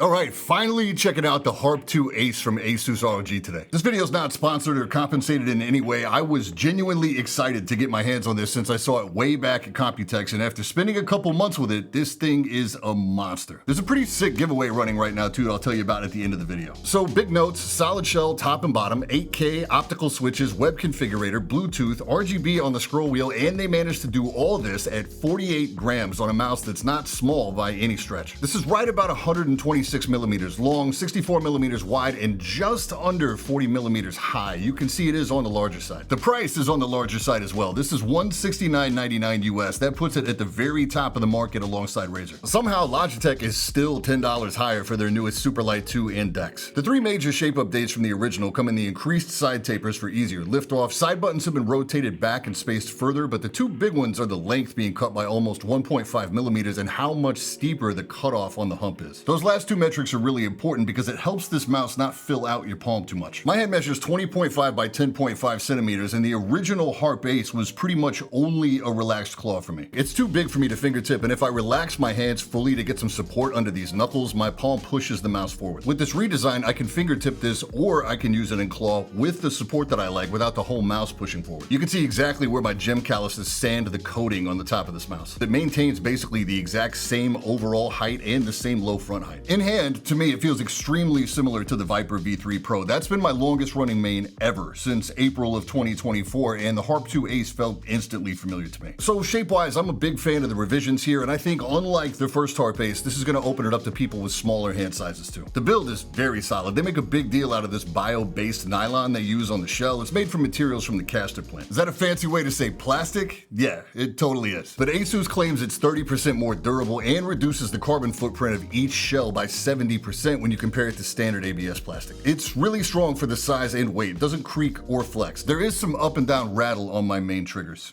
Alright, finally checking out the Harpe 2 Ace from ASUS ROG today. This video is not sponsored or compensated in any way. I was genuinely excited to get my hands on this since I saw it way back at Computex, and after spending a couple months with it, this thing is a monster. There's a pretty sick giveaway running right now too that I'll tell you about at the end of the video. So big notes, solid shell top and bottom, 8K optical switches, web configurator, Bluetooth, RGB on the scroll wheel, and they managed to do all this at 48 grams on a mouse that's not small by any stretch. This is right about 126 millimeters long, 64 millimeters wide, and just under 40 millimeters high. You can see it is on the larger side. The price is on the larger side as well. This is $169.99 US. That puts it at the very top of the market alongside Razer. Somehow Logitech is still $10 higher for their newest Superlight 2 and Dex. The three major shape updates from the original come in the increased side tapers for easier liftoff. Side buttons have been rotated back and spaced further, but the two big ones are the length being cut by almost 1.5 millimeters and how much steeper the cutoff on the hump is. Those last two metrics are really important because it helps this mouse not fill out your palm too much. My hand measures 20.5 by 10.5 centimeters, and the original Harpe Ace was pretty much only a relaxed claw for me. It's too big for me to fingertip, and if I relax my hands fully to get some support under these knuckles, my palm pushes the mouse forward. With this redesign, I can fingertip this, or I can use it in claw with the support that I like without the whole mouse pushing forward. You can see exactly where my gem calluses sand the coating on the top of this mouse. It maintains basically the exact same overall height and the same low front height. In hand, to me, it feels extremely similar to the Viper V3 Pro. That's been my longest running main ever since April of 2024, and the Harpe 2 Ace felt instantly familiar to me. So shape-wise, I'm a big fan of the revisions here, and I think unlike the first Harpe Ace, this is going to open it up to people with smaller hand sizes too. The build is very solid. They make a big deal out of this bio-based nylon they use on the shell. It's made from materials from the castor plant. Is that a fancy way to say plastic? Yeah, it totally is. But ASUS claims it's 30% more durable and reduces the carbon footprint of each shell by 70% when you compare it to standard ABS plastic. It's really strong for the size and weight. It doesn't creak or flex. There is some up and down rattle on my main triggers.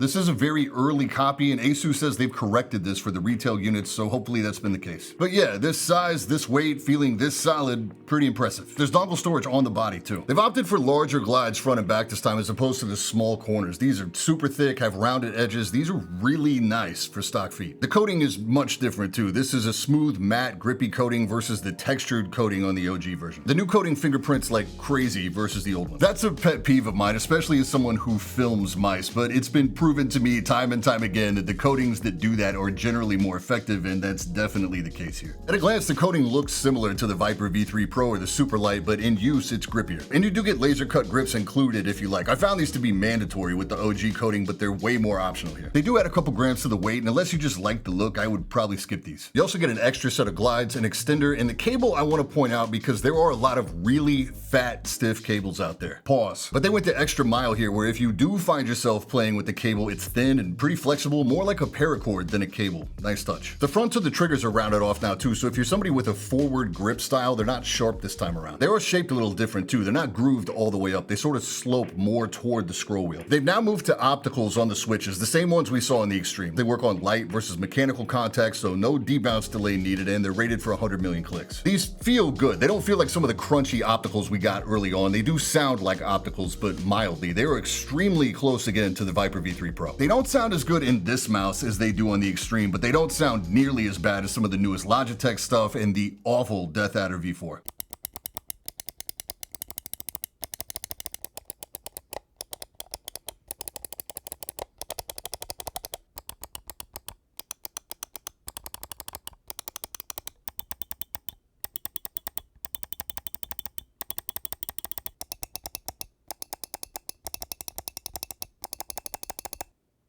This is a very early copy, and ASUS says they've corrected this for the retail units, so hopefully that's been the case. But yeah, this size, this weight, feeling this solid, pretty impressive. There's dongle storage on the body too. They've opted for larger glides front and back this time as opposed to the small corners. These are super thick, have rounded edges. These are really nice for stock feet. The coating is much different too. This is a smooth, matte, grippy coating versus the textured coating on the OG version. The new coating fingerprints like crazy versus the old one. That's a pet peeve of mine, especially as someone who films mice, but it's been proven to me time and time again that the coatings that do that are generally more effective, and that's definitely the case here. At a glance, the coating looks similar to the Viper V3 Pro or the Superlight, but in use, it's grippier. And you do get laser cut grips included if you like. I found these to be mandatory with the OG coating, but they're way more optional here. They do add a couple grams to the weight, and unless you just like the look, I would probably skip these. You also get an extra set of glides, an extender, and the cable I want to point out because there are a lot of really fat, stiff cables out there. Pause. But they went the extra mile here, where if you do find yourself playing with the cable, it's thin and pretty flexible, more like a paracord than a cable. Nice touch. The fronts of the triggers are rounded off now too, so if you're somebody with a forward grip style, they're not sharp this time around. They are shaped a little different too. They're not grooved all the way up. They sort of slope more toward the scroll wheel. They've now moved to opticals on the switches, the same ones we saw in the Extreme. They work on light versus mechanical contact, so no debounce delay needed, and they're rated for 100 million clicks. These feel good. They don't feel like some of the crunchy opticals we got early on. They do sound like opticals, but mildly. They are extremely close again to the Viper V3 Pro. They don't sound as good in this mouse as they do on the Extreme, but they don't sound nearly as bad as some of the newest Logitech stuff and the awful Death Adder V4.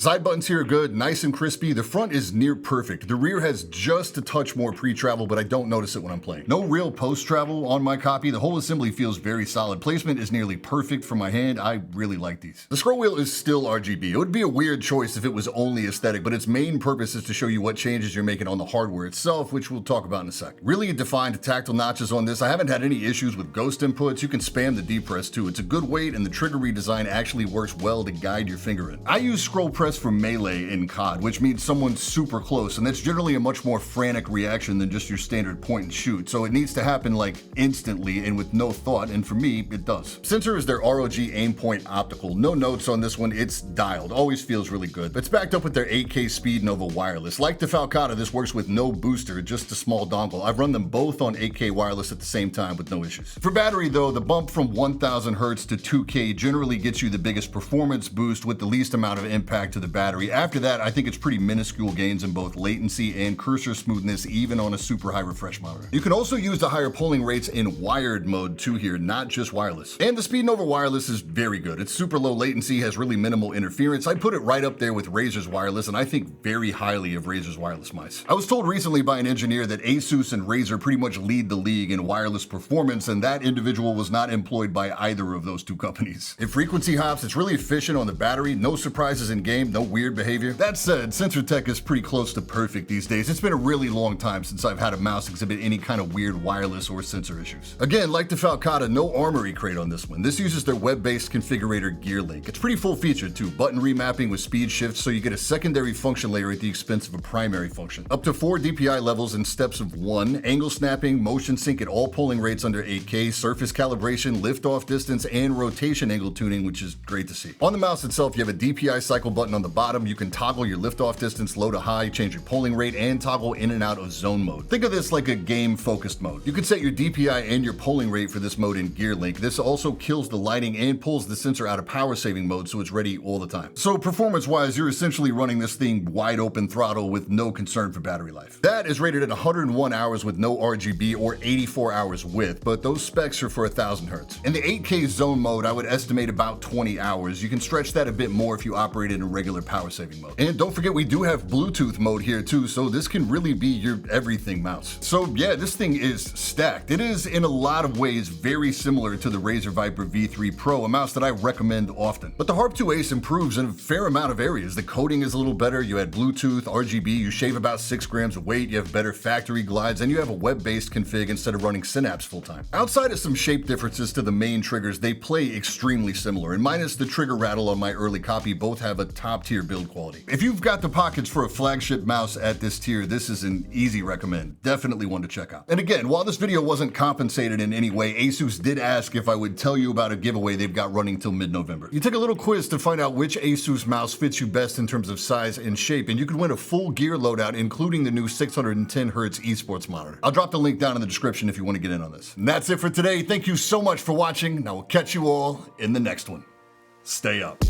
Side buttons here are good, nice and crispy. The front is near perfect. The rear has just a touch more pre-travel, but I don't notice it when I'm playing. No real post-travel on my copy. The whole assembly feels very solid. Placement is nearly perfect for my hand. I really like these. The scroll wheel is still RGB. It would be a weird choice if it was only aesthetic, but its main purpose is to show you what changes you're making on the hardware itself, which we'll talk about in a sec. Really defined tactile notches on this. I haven't had any issues with ghost inputs. You can spam the D press too. It's a good weight, and the trigger redesign actually works well to guide your finger in. I use scroll press press for melee in COD, which means someone's super close, and that's generally a much more frantic reaction than just your standard point and shoot, so it needs to happen like instantly and with no thought, and for me, it does. Sensor is their ROG aim point optical. No notes on this one, it's dialed. Always feels really good. It's backed up with their 8K Speed Nova wireless. Like the Falcata, this works with no booster, just a small dongle. I've run them both on 8K wireless at the same time with no issues. For battery though, the bump from 1000 Hz to 2K generally gets you the biggest performance boost with the least amount of impact to the battery. After that, I think it's pretty minuscule gains in both latency and cursor smoothness, even on a super high refresh monitor. You can also use the higher polling rates in wired mode too here, not just wireless. And the Speed Nova wireless is very good. It's super low latency, has really minimal interference. I put it right up there with Razer's wireless, and I think very highly of Razer's wireless mice. I was told recently by an engineer that ASUS and Razer pretty much lead the league in wireless performance, and that individual was not employed by either of those two companies. If frequency hops, it's really efficient on the battery, no surprises in game, no weird behavior. That said, sensor tech is pretty close to perfect these days. It's been a really long time since I've had a mouse exhibit any kind of weird wireless or sensor issues. Again, like the Falcata, no armory crate on this one. This uses their web-based configurator Gear Link. It's pretty full-featured too, button remapping with speed shifts, so you get a secondary function layer at the expense of a primary function. Up to 4 DPI levels in steps of 1, angle snapping, motion sync at all polling rates under 8K, surface calibration, lift-off distance, and rotation angle tuning, which is great to see. On the mouse itself, you have a DPI cycle button on the bottom. You can toggle your lift-off distance low to high, change your polling rate, and toggle in and out of zone mode. Think of this like a game-focused mode. You can set your DPI and your polling rate for this mode in Gear Link. This also kills the lighting and pulls the sensor out of power-saving mode, so it's ready all the time. So performance-wise, you're essentially running this thing wide open throttle with no concern for battery life. That is rated at 101 hours with no RGB or 84 hours with, but those specs are for 1000 Hz. In the 8K zone mode, I would estimate about 20 hours. You can stretch that a bit more if you operate in a regular power-saving mode. And don't forget, we do have Bluetooth mode here too, so this can really be your everything mouse. So yeah, this thing is stacked. It is in a lot of ways very similar to the Razer Viper V3 Pro, a mouse that I recommend often. But the Harpe 2 Ace improves in a fair amount of areas. The coating is a little better, you add Bluetooth, RGB, you shave about 6 grams of weight, you have better factory glides, and you have a web-based config instead of running Synapse full-time. Outside of some shape differences to the main triggers, they play extremely similar, and minus the trigger rattle on my early copy, both have a top-tier build quality. If you've got the pockets for a flagship mouse at this tier, this is an easy recommend. Definitely one to check out. And again, while this video wasn't compensated in any way, ASUS did ask if I would tell you about a giveaway they've got running till mid-November. You take a little quiz to find out which ASUS mouse fits you best in terms of size and shape, and you could win a full gear loadout, including the new 610 Hz esports monitor. I'll drop the link down in the description if you want to get in on this. And that's it for today. Thank you so much for watching, and I will catch you all in the next one. Stay up.